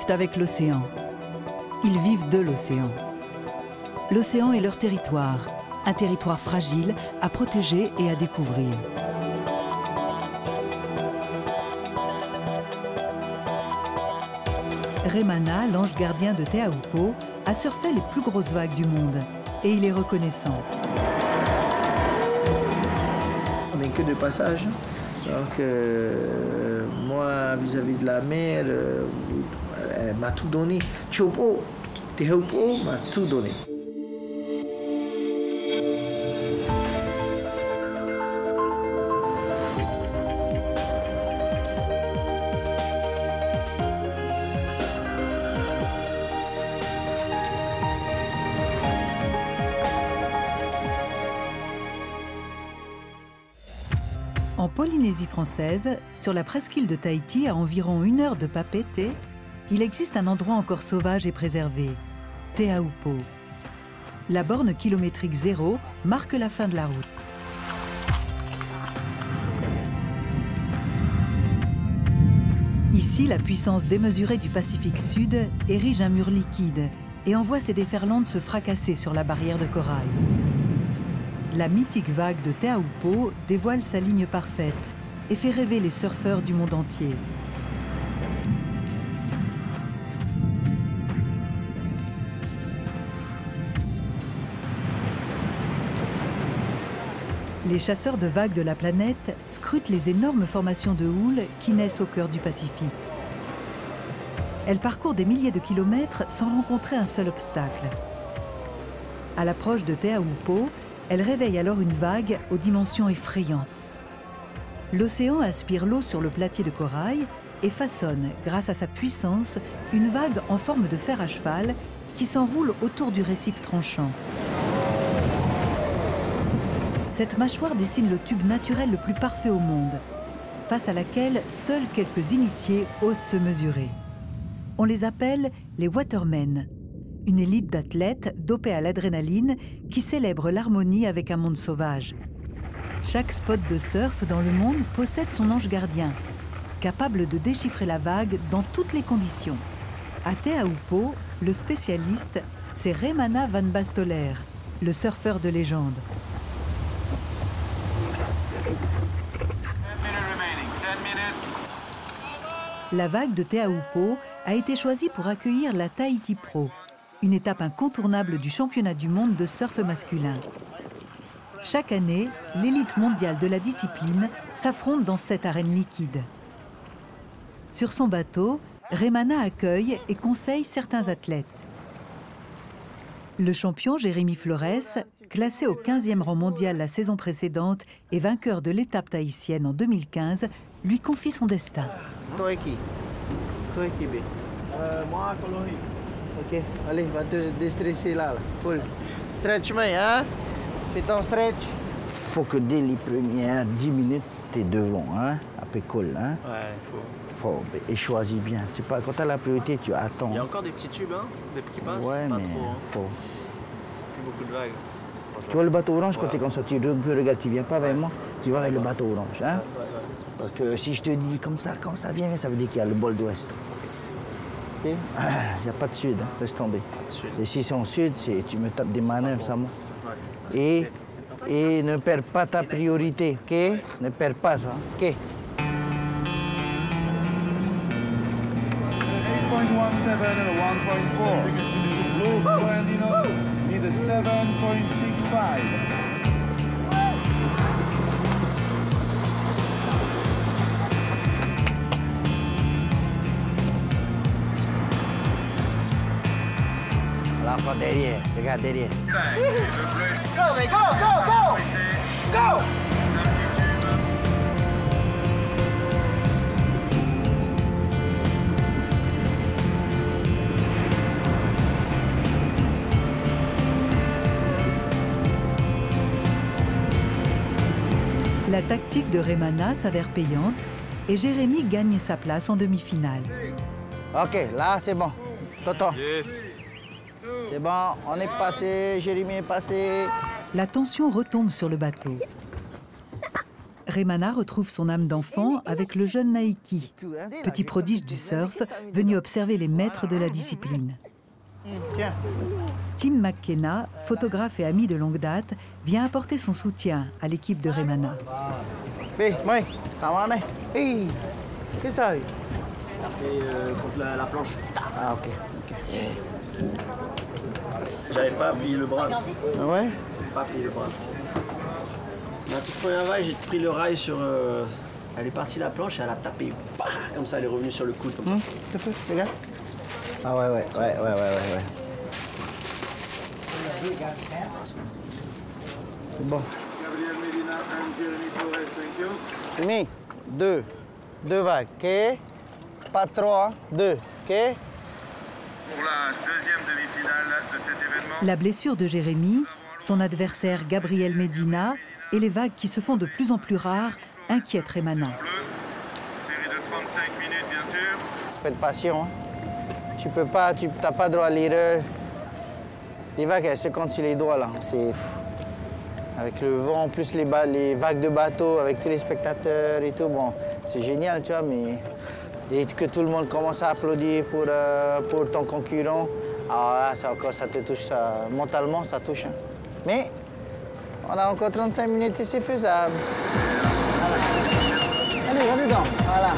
vivent avec l'océan. Ils vivent de l'océan. L'océan est leur territoire, un territoire fragile à protéger et à découvrir. Remana, l'ange gardien de Te Aupo, a surfé les plus grosses vagues du monde et il est reconnaissant. On n'est que de passage. Donc, moi, vis-à-vis de la mer, elle m'a tout donné. Te Aupo m'a tout donné. En Polynésie française, sur la presqu'île de Tahiti, à environ 1 heure de Papeete, il existe un endroit encore sauvage et préservé, Te Aupo. La borne kilométrique 0 marque la fin de la route. Ici, la puissance démesurée du Pacifique Sud érige un mur liquide et envoie ses déferlantes se fracasser sur la barrière de corail. La mythique vague de Te Aupo dévoile sa ligne parfaite et fait rêver les surfeurs du monde entier. Les chasseurs de vagues de la planète scrutent les énormes formations de houle qui naissent au cœur du Pacifique. Elles parcourent des milliers de kilomètres sans rencontrer un seul obstacle. À l'approche de Te Aupo, elle réveille alors une vague aux dimensions effrayantes. L'océan aspire l'eau sur le platier de corail et façonne, grâce à sa puissance, une vague en forme de fer à cheval qui s'enroule autour du récif tranchant. Cette mâchoire dessine le tube naturel le plus parfait au monde, face à laquelle seuls quelques initiés osent se mesurer. On les appelle les Watermen, une élite d'athlètes dopés à l'adrénaline qui célèbre l'harmonie avec un monde sauvage. Chaque spot de surf dans le monde possède son ange gardien, capable de déchiffrer la vague dans toutes les conditions. À Te Aupo, le spécialiste, c'est Remana Van Bastoler, le surfeur de légende. La vague de Te Aupo a été choisie pour accueillir la Tahiti Pro, une étape incontournable du championnat du monde de surf masculin. Chaque année, l'élite mondiale de la discipline s'affronte dans cette arène liquide. Sur son bateau, Remana accueille et conseille certains athlètes. Le champion Jérémy Flores, classé au 15e rang mondial la saison précédente et vainqueur de l'étape tahitienne en 2015, lui confie son destin. Toi qui? Toi qui, B? Moi, colonie. Ok, allez, va te déstresser là. Cool. Stretch, mais, hein? Fais ton stretch. Faut que dès les premières 10 minutes, tu es devant, hein? Après cool, hein? Ouais, il faut. Et choisis bien. C'est pas quand tu as la priorité, tu attends. Il y a encore des petits tubes, hein? Des qui passent. Ouais, pas mais trop, hein. faut. Plus beaucoup de vagues. Tu vois le bateau orange, quand Ouais. tu es comme ça, tu regardes, tu viens pas vers moi, tu vas vers le bateau orange, hein? Parce que si je te dis comme ça, viens, ça veut dire qu'il y a le bol d'ouest. Il n'y a pas de sud, hein, laisse tomber. Et si c'est en sud, tu me tapes des manœuvres, ça monte. Et ne perds pas ta priorité, ok? Ne perds pas ça, ok? 8.17 and a 1.4. Luke Landino need a 7.65. Là, encore derrière, regarde derrière. Go, mate, go, go, go! Go! La tactique de Remana s'avère payante et Jérémy gagne sa place en demi-finale. Ok, là, c'est bon. Toto. Yes! C'est bon, on est passé, Jérémy est passé. La tension retombe sur le bateau. Remana retrouve son âme d'enfant avec le jeune Naiki, petit prodige du surf, venu observer les maîtres de la discipline. Tim McKenna, photographe et ami de longue date, vient apporter son soutien à l'équipe de Remana. Qu'est-ce que t'as eu? Contre la planche. Ah, ok. J'arrive pas à plier le bras. Ah ouais? Pas à plier le bras. La toute première vague, j'ai pris le rail sur... Elle est partie la planche et elle a tapé. Bah, comme ça, elle est revenue sur le coude. Un peu, regarde. Ah ouais. C'est bon. Jimmy, deux vagues, ok? Pas trois, deux, ok? Pour la deuxième demi-finale de cet événement. La blessure de Jérémy, son adversaire Gabriel Medina et les vagues qui se font de plus en plus rares inquiètent Remana. Série de 35 minutes, bien sûr. Faites patient. Hein. Tu peux pas, tu n'as pas droit à l'erreur. Les vagues, elles se comptent sur les doigts là. C'est fou. Avec le vent, en plus les vagues de bateau, avec tous les spectateurs et tout, bon, c'est génial, tu vois, mais... Et que tout le monde commence à applaudir pour ton concurrent, alors là, ça te touche, mentalement, ça touche. Hein. Mais on a encore 35 minutes et c'est faisable. Voilà. Allez, va dedans, voilà.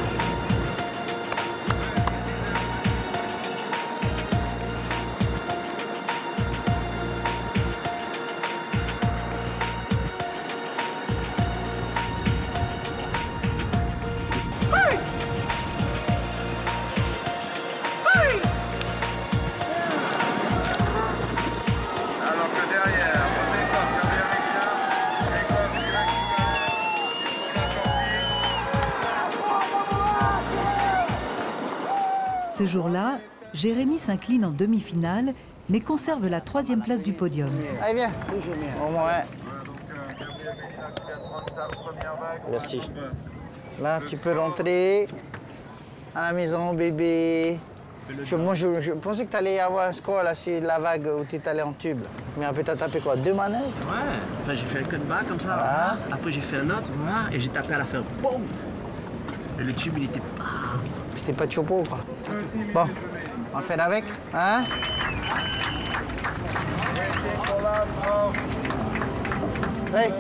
Ce jour-là, Jérémy s'incline en demi-finale, mais conserve la 3e place du podium. Allez, viens. Au moins, ouais. Merci. Là, tu peux rentrer à la maison, bébé. Moi, je pensais que tu allais avoir un score là, sur la vague où tu es allé en tube. Mais après, tu as tapé quoi? 2 manœuvres? Ouais, enfin j'ai fait un cut bas comme ça. Voilà. Après j'ai fait un autre, voilà, et j'ai tapé à la fin. Boum! Et le tube, il était... C'était pas de chopo, quoi. Bon, on fait avec, hein? Hey.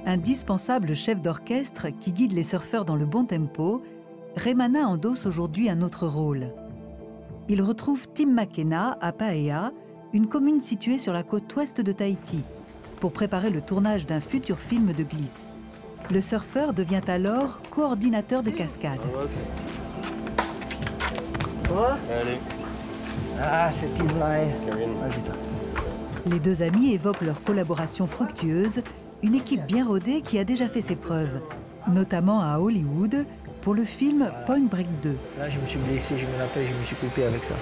Indispensable chef d'orchestre qui guide les surfeurs dans le bon tempo, Remana endosse aujourd'hui un autre rôle. Il retrouve Tim McKenna à Paea, une commune située sur la côte ouest de Tahiti, pour préparer le tournage d'un futur film de glisse. Le surfeur devient alors coordinateur des cascades. Allez. Ah, c'est Tim là. Les deux amis évoquent leur collaboration fructueuse, une équipe bien rodée qui a déjà fait ses preuves, notamment à Hollywood, pour le film Point Break 2. Là, je me suis blessé, je me rappelle, je me suis coupé avec ça.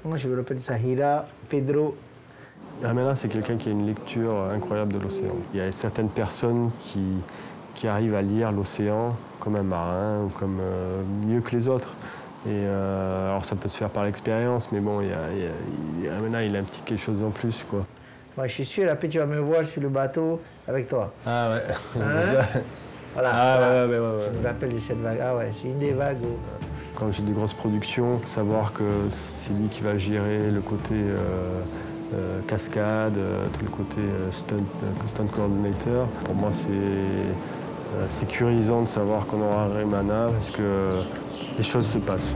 Moi, je me rappelle ça, Hira, Pedro. Remana, c'est quelqu'un qui a une lecture incroyable de l'océan. Il y a certaines personnes qui arrivent à lire l'océan comme un marin ou comme mieux que les autres. Et alors ça peut se faire par l'expérience, mais bon, Remana, il a un petit quelque chose en plus, quoi. Moi, je suis sûr, après, tu vas me voir sur le bateau avec toi. Ah ouais. Hein? Voilà. Ah voilà. ouais. Je me rappelle de cette vague. Ah ouais, c'est une des vagues où... Quand j'ai des grosses productions, savoir que c'est lui qui va gérer le côté cascade, tout le côté stunt coordinator, pour moi c'est sécurisant de savoir qu'on aura un Remana parce que les choses se passent.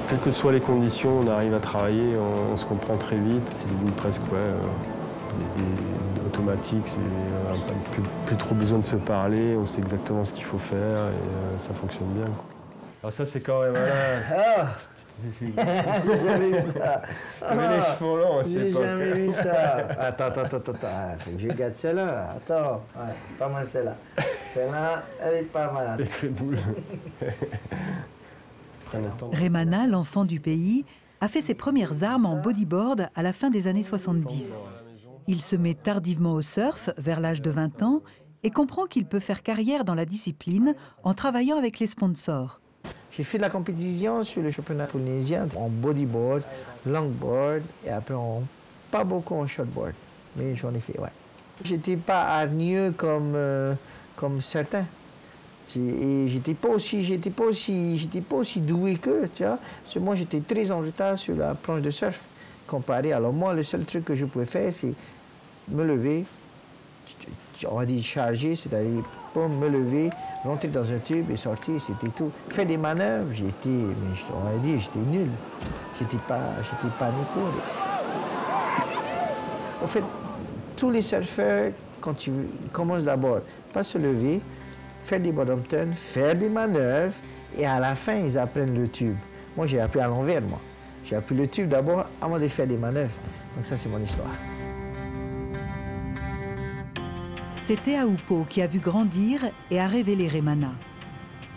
Quelles que soient les conditions, on arrive à travailler, on se comprend très vite. C'est devenu presque automatique, on n'a plus trop besoin de se parler, on sait exactement ce qu'il faut faire et ça fonctionne bien. Alors ça c'est quand même... J'ai jamais vu ça. J'avais les cheveux longs à cette époque. J'ai jamais vu ça. Attends. Je regarde celle-là. Attends. Ouais, pas mal celle-là. Celle-là, elle est pas mal. Les crédoules. prennent le temps. Remana, l'enfant du pays, a fait ses premières armes en bodyboard à la fin des années 70. Il se met tardivement au surf, vers l'âge de 20 ans, et comprend qu'il peut faire carrière dans la discipline en travaillant avec les sponsors. J'ai fait de la compétition sur le championnat polynésien en bodyboard, longboard et après pas beaucoup en shortboard, mais j'en ai fait, ouais. J'étais pas hargneux comme certains. J'étais pas aussi doué qu'eux, tu vois. Parce que moi, j'étais très en retard sur la planche de surf comparé. Alors moi, le seul truc que je pouvais faire, c'est me lever, on va dire charger, c'est-à-dire pour me lever, rentrer dans un tube et sortir, c'était tout. Faire des manœuvres, on va dire, j'étais nul. J'étais pas né pour. En fait, tous les surfeurs, quand ils commencent d'abord par se lever, faire des bottom turns, faire des manœuvres, et à la fin, ils apprennent le tube. Moi, j'ai appris à l'envers, moi. J'ai appris le tube d'abord avant de faire des manœuvres. Donc ça, c'est mon histoire. C'est Teahupoo qui a vu grandir et a révélé Remana.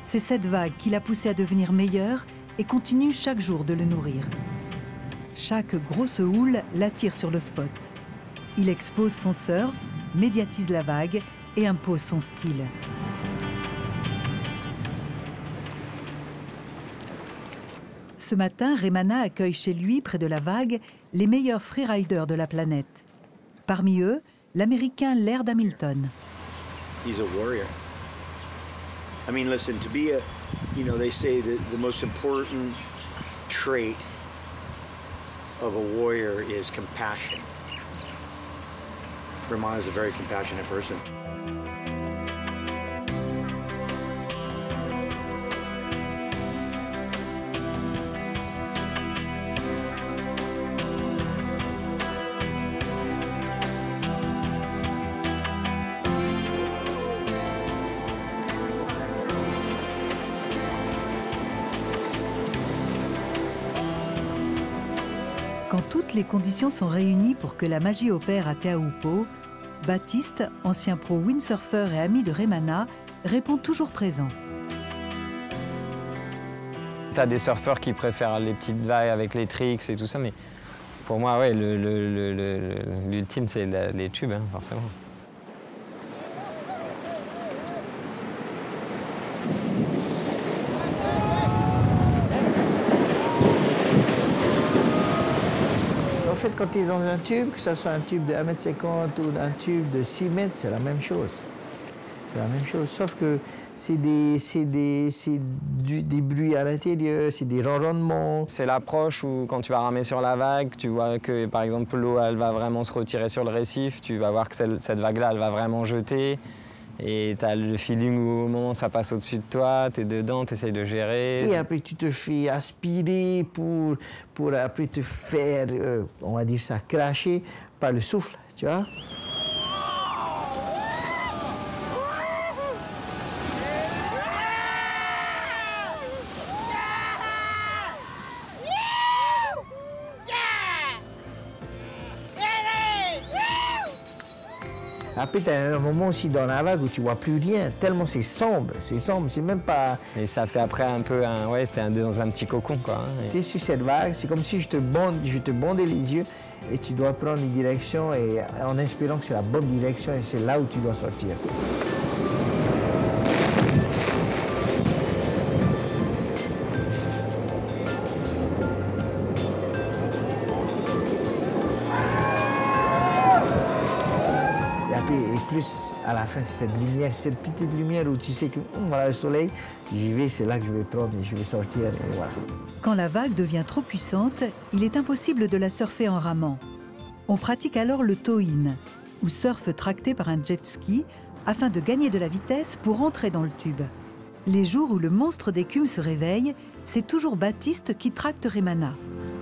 C'est cette vague qui l'a poussé à devenir meilleur et continue chaque jour de le nourrir. Chaque grosse houle l'attire sur le spot. Il expose son surf, médiatise la vague et impose son style. Ce matin, Remana accueille chez lui, près de la vague, les meilleurs freeriders de la planète. Parmi eux, l'Américain Laird Hamilton. He's a warrior. I mean, listen, to be a, they say that the most important trait of a warrior is compassion. Remana is a very compassionate person. Quand toutes les conditions sont réunies pour que la magie opère à Teahupoo, Baptiste, ancien pro windsurfer et ami de Remana, répond toujours présent. Tu as des surfeurs qui préfèrent les petites vagues avec les tricks et tout ça, mais pour moi, ouais, l'ultime, c'est les tubes, hein, forcément. En fait, quand tu es dans un tube, que ce soit un tube de 1,50 m ou un tube de 6 mètres, c'est la même chose. C'est la même chose, sauf que c'est des bruits à l'intérieur, c'est des ronronnements. C'est l'approche où, quand tu vas ramer sur la vague, tu vois que, par exemple, l'eau, elle va vraiment se retirer sur le récif. Tu vas voir que cette vague-là, elle va vraiment jeter. Et tu as le feeling où, au moment où ça passe au-dessus de toi, tu es dedans, tu essayes de gérer. Et après, tu te fais aspirer pour après te faire, on va dire ça, cracher par le souffle, tu vois. Après, tu as un moment aussi dans la vague où tu vois plus rien, tellement c'est sombre, c'est même pas... Et ça fait après un peu, ouais, t'es dans un petit cocon, quoi. Hein, Tu es sur cette vague, c'est comme si je te bandais les yeux et tu dois prendre une direction et en espérant que c'est la bonne direction et c'est là où tu dois sortir. Et plus à la fin, c'est cette lumière, cette petite lumière où tu sais que voilà le soleil, j'y vais, c'est là que je vais prendre et je vais sortir et voilà. Quand la vague devient trop puissante, il est impossible de la surfer en ramant. On pratique alors le tow-in, ou surf tracté par un jet ski, afin de gagner de la vitesse pour entrer dans le tube. Les jours où le monstre d'écume se réveille, c'est toujours Baptiste qui tracte Remana.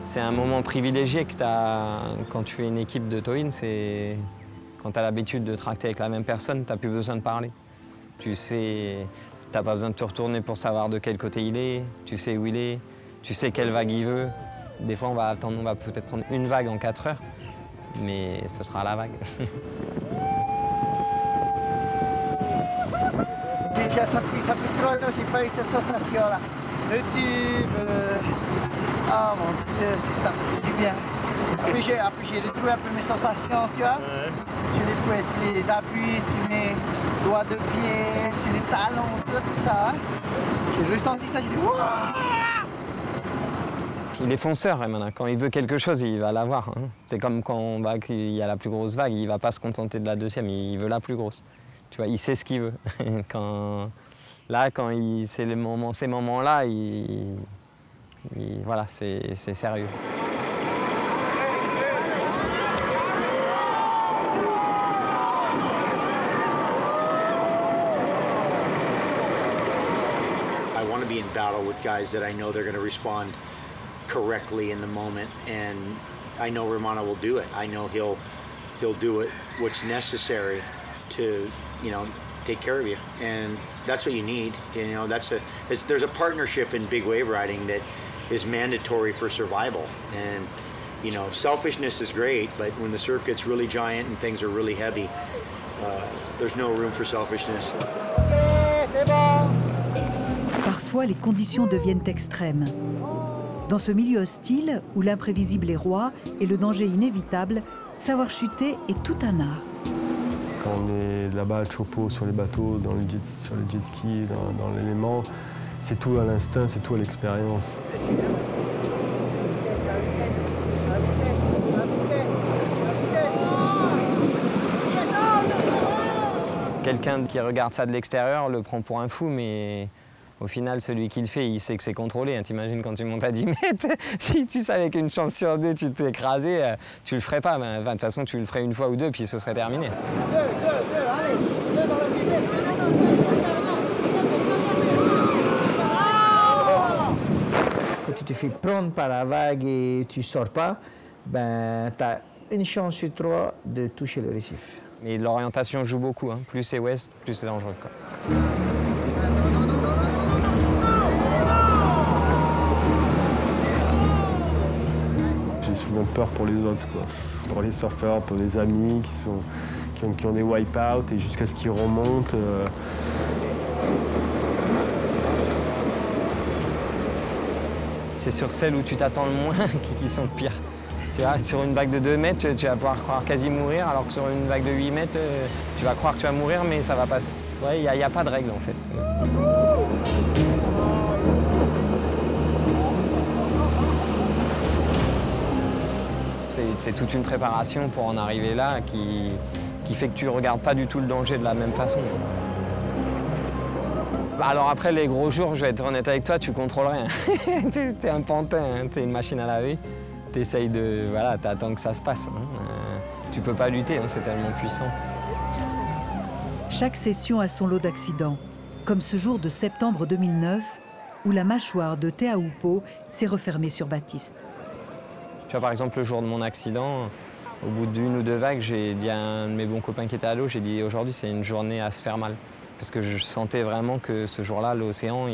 C'est un moment privilégié que tu as quand tu fais une équipe de tow-in, c'est... Quand tu as l'habitude de tracter avec la même personne, tu n'as plus besoin de parler. Tu sais, tu n'as pas besoin de te retourner pour savoir de quel côté il est, tu sais où il est, tu sais quelle vague il veut. Des fois, on va peut-être prendre une vague en 4 heures, mais ce sera la vague. Ça fait 3 ans que je n'ai pas eu cette sensation-là. le tube. Oh mon Dieu, ça fait du bien. Après j'ai retrouvé un peu mes sensations, tu vois. Sur les poings, sur les appuis, sur mes doigts de pied, sur les talons, tu vois, tout ça. Hein. J'ai ressenti ça, j'ai dit wouah! Il est fonceur, maintenant. Quand il veut quelque chose, il va l'avoir. Hein. C'est comme quand il y a la plus grosse vague, il ne va pas se contenter de la deuxième, il veut la plus grosse. Tu vois, il sait ce qu'il veut. Quand c'est ces moments-là, voilà, c'est sérieux. I want to be in battle with guys that I know they're going to respond correctly in the moment, and I know Romano will do it. I know he'll do it what's necessary to, you know, take care of you, and that's what you need. You know, there's a partnership in big wave riding that is mandatory for survival, and you know, selfishness is great, but when the surf gets really giant and things are really heavy, there's no room for selfishness. Parfois, les conditions deviennent extrêmes. Dans ce milieu hostile, où l'imprévisible est roi et le danger inévitable, savoir chuter est tout un art. Quand on est là-bas à Chopo, sur les bateaux, sur les jet skis, dans l'élément, c'est tout à l'instinct, c'est tout à l'expérience. Quelqu'un qui regarde ça de l'extérieur le prend pour un fou, mais au final, celui qui le fait, il sait que c'est contrôlé. T'imagines quand tu montes à 10 mètres, si tu savais qu'une chance sur deux, tu t'es écrasé, tu le ferais pas. De toute façon, tu le ferais une fois ou deux, puis ce serait terminé. Quand tu te fais prendre par la vague et tu sors pas, ben, tu as une chance sur 3 de toucher le récif. Mais l'orientation joue beaucoup. Hein. Plus c'est ouest, plus c'est dangereux, quoi. J'ai souvent peur pour les autres, quoi. Pour les surfeurs, pour les amis qui ont des wipe-out et jusqu'à ce qu'ils remontent. C'est sur celles où tu t'attends le moins qui sont pires. Tu vois, sur une vague de 2 mètres, tu vas pouvoir croire quasi mourir, alors que sur une vague de 8 mètres, tu vas croire que tu vas mourir, mais ça va passer. Ouais, il n'y a pas de règle, en fait. C'est toute une préparation pour en arriver là qui fait que tu ne regardes pas du tout le danger de la même façon. Alors après, les gros jours, je vais être honnête avec toi, tu contrôles rien. T'es un pantin, hein, t'es une machine à laver. T'essayes de... Voilà, t'attends que ça se passe. Hein. Tu peux pas lutter, hein, c'est tellement puissant. Chaque session a son lot d'accidents, comme ce jour de septembre 2009, où la mâchoire de Teahupo'o s'est refermée sur Baptiste. Tu vois, par exemple, le jour de mon accident, au bout d'une ou deux vagues, j'ai dit à un de mes bons copains qui était à l'eau, j'ai dit aujourd'hui c'est une journée à se faire mal. Parce que je sentais vraiment que ce jour-là, l'océan,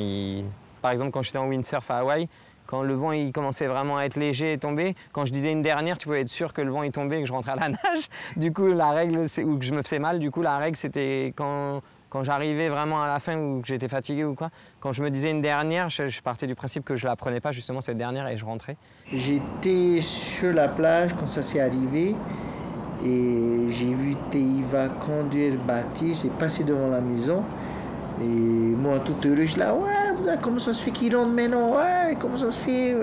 par exemple, quand j'étais en windsurf à Hawaï, quand le vent il commençait vraiment à être léger et tomber, quand je disais une dernière, tu pouvais être sûr que le vent il tombait et que je rentrais à la nage. Du coup, la règle, ou que je me faisais mal, du coup, la règle, c'était quand j'arrivais vraiment à la fin ou que j'étais fatigué ou quoi. Quand je me disais une dernière, je partais du principe que je la prenais pas, justement, cette dernière, et je rentrais. J'étais sur la plage quand ça s'est arrivé et j'ai vu Teiva conduire Baptiste et passer devant la maison. Et moi, tout heureux, je suis là, ouais, comment ça se fait qu'ils rentrent maintenant? Ouais, comment ça se fait?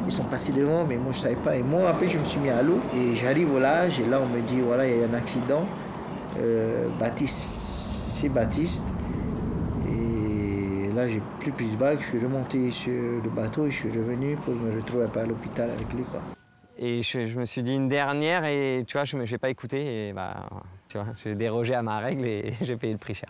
Ils sont passés devant, mais moi, je ne savais pas. Et moi, après, je me suis mis à l'eau. Et j'arrive au large, et là, on me dit, voilà, il y a un accident. Baptiste, c'est Baptiste. Et là, j'ai plus pris de vague. Je suis remonté sur le bateau et je suis revenu pour me retrouver à l'hôpital avec lui, quoi. Et je me suis dit une dernière, et tu vois, je n'ai pas écouté. Et bah, tu vois, j'ai dérogé à ma règle et j'ai payé le prix cher.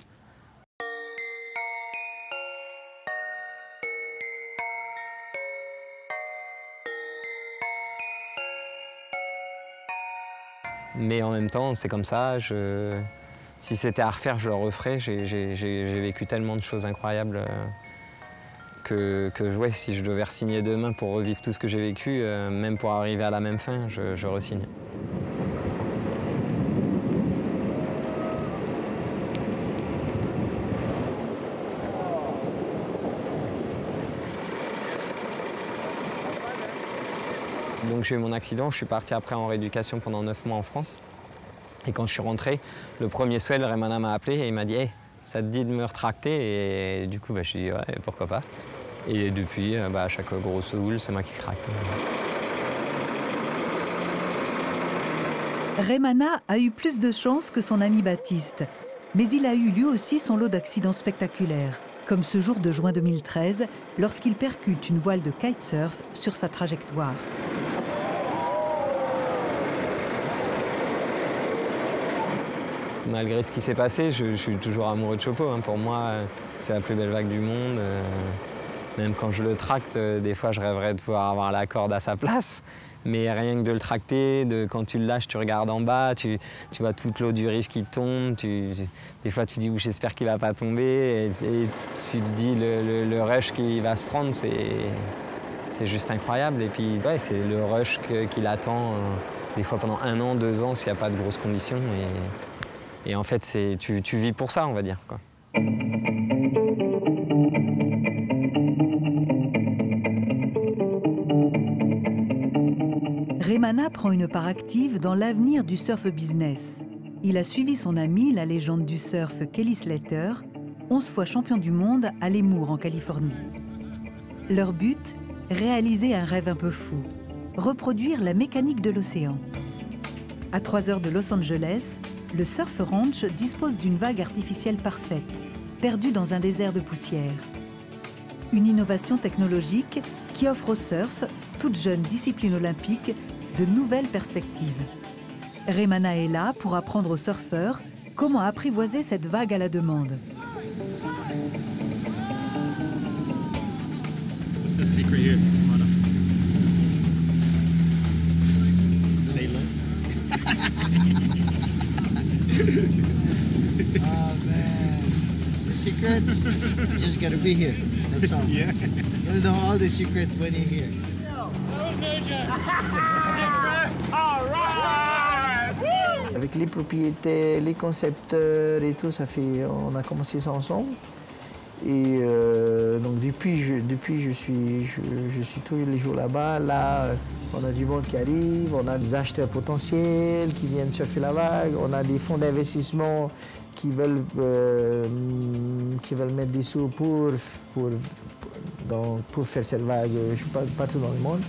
Mais en même temps, c'est comme ça. Si c'était à refaire, je le referais. J'ai vécu tellement de choses incroyables que ouais, si je devais re-signer demain pour revivre tout ce que j'ai vécu, même pour arriver à la même fin, je re-signe. Donc j'ai eu mon accident, je suis parti après en rééducation pendant 9 mois en France. Et quand je suis rentré, le premier swell, Raymana m'a appelé et il m'a dit hey, ça te dit de me retracter? Et du coup, je me suis dit ouais, pourquoi pas. Et depuis, à chaque grosse houle, c'est moi qui le tracte. Raymana a eu plus de chance que son ami Baptiste, mais il a eu lui aussi son lot d'accidents spectaculaires, comme ce jour de juin 2013, lorsqu'il percute une voile de kitesurf sur sa trajectoire. Malgré ce qui s'est passé, je suis toujours amoureux de Chopo. Pour moi, c'est la plus belle vague du monde. Même quand je le tracte, des fois, je rêverais de pouvoir avoir la corde à sa place. Mais rien que de le tracter, quand tu le lâches, tu regardes en bas, tu vois toute l'eau du riff qui tombe. Des fois, tu dis j'espère qu'il ne va pas tomber. Et tu te dis le rush qu'il va se prendre, c'est juste incroyable. Et puis, ouais, c'est le rush qu'il attend, des fois pendant 1 an, 2 ans, s'il n'y a pas de grosses conditions. Et en fait, tu vis pour ça, on va dire, quoi. Raymana prend une part active dans l'avenir du surf business. Il a suivi son ami, la légende du surf Kelly Slater, 11 fois champion du monde à Lemoore en Californie. Leur but, réaliser un rêve un peu fou, reproduire la mécanique de l'océan. À 3 heures de Los Angeles, le Surf Ranch dispose d'une vague artificielle parfaite, perdue dans un désert de poussière. Une innovation technologique qui offre au surf, toute jeune discipline olympique, de nouvelles perspectives. Raymana est là pour apprendre aux surfeurs comment apprivoiser cette vague à la demande. What's the secret here, Raymana? Stay low. Oh man, the secret, you just gotta be here. That's all. Yeah. You'll know all the secrets when you're here. Avec les propriétaires, les concepteurs et tout, on a commencé ça ensemble. Et donc depuis je suis tous les jours là-bas. Là, on a du monde qui arrive, on a des acheteurs potentiels qui viennent surfer la vague, on a des fonds d'investissement qui veulent mettre des sous pour faire cette vague partout dans le monde.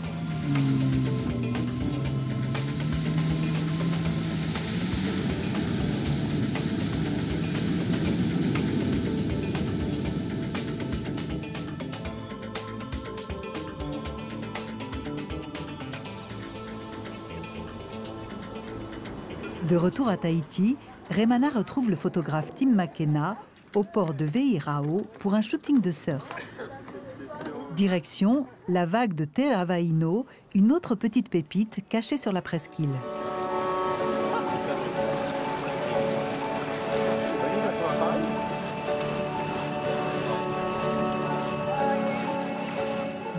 De retour à Tahiti, Raymana retrouve le photographe Tim McKenna au port de Veirao pour un shooting de surf. Direction, la vague de Te Avaino, une autre petite pépite cachée sur la presqu'île.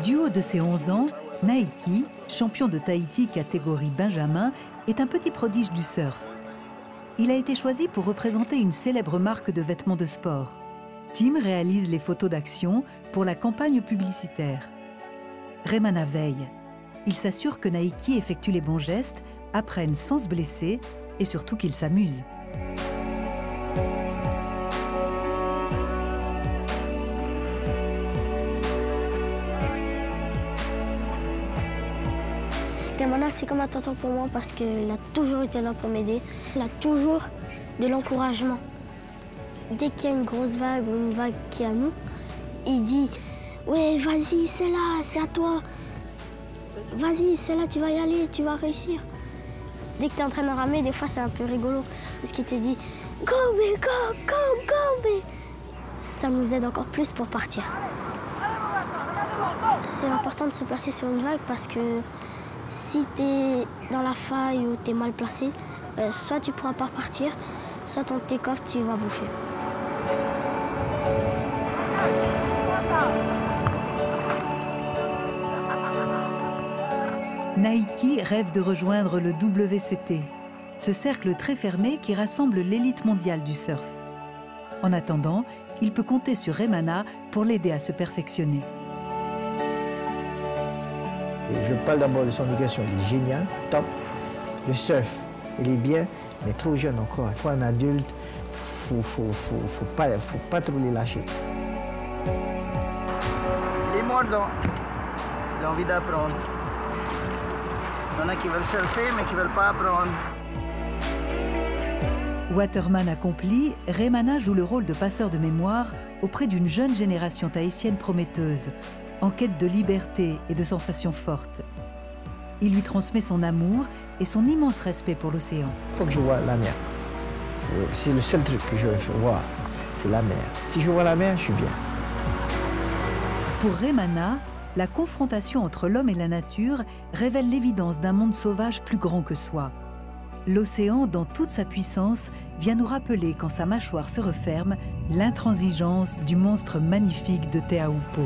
Du haut de ses 11 ans, Naiki, champion de Tahiti catégorie Benjamin, est un petit prodige du surf. Il a été choisi pour représenter une célèbre marque de vêtements de sport. Tim réalise les photos d'action pour la campagne publicitaire. Raymana veille. Il s'assure que Naiki effectue les bons gestes, apprenne sans se blesser et surtout qu'il s'amuse. Raymana, c'est comme un tonton pour moi parce qu'il a toujours été là pour m'aider. Il a toujours de l'encouragement. Dès qu'il y a une grosse vague ou une vague qui est à nous, il dit « Ouais, vas-y, c'est là, c'est à toi. Vas-y, c'est là, tu vas y aller, tu vas réussir. » Dès que tu es en train de ramer, des fois, c'est un peu rigolo parce qu'il te dit « Go, mais go, go, go, mais... » Ça nous aide encore plus pour partir. C'est important de se placer sur une vague parce que si tu es dans la faille ou tu es mal placé, soit tu ne pourras pas partir, soit ton take-off, tu vas bouffer. Naiki rêve de rejoindre le WCT, ce cercle très fermé qui rassemble l'élite mondiale du surf. En attendant, il peut compter sur Raymana pour l'aider à se perfectionner. Et je parle d'abord de son éducation, il est génial, top. Le surf, il est bien, mais trop jeune encore. Il faut un adulte, faut pas trop les lâcher. Il est mordant, il a envie d'apprendre. Il y en a qui veulent surfer, mais qui ne veulent pas apprendre. Waterman accompli, Raymana joue le rôle de passeur de mémoire auprès d'une jeune génération tahitienne prometteuse, en quête de liberté et de sensations fortes. Il lui transmet son amour et son immense respect pour l'océan. Il faut que je voie la mer. C'est le seul truc que je veux voir, c'est la mer. Si je vois la mer, je suis bien. Pour Raymana, la confrontation entre l'homme et la nature révèle l'évidence d'un monde sauvage plus grand que soi. L'océan, dans toute sa puissance, vient nous rappeler, quand sa mâchoire se referme, l'intransigeance du monstre magnifique de Te Aupo.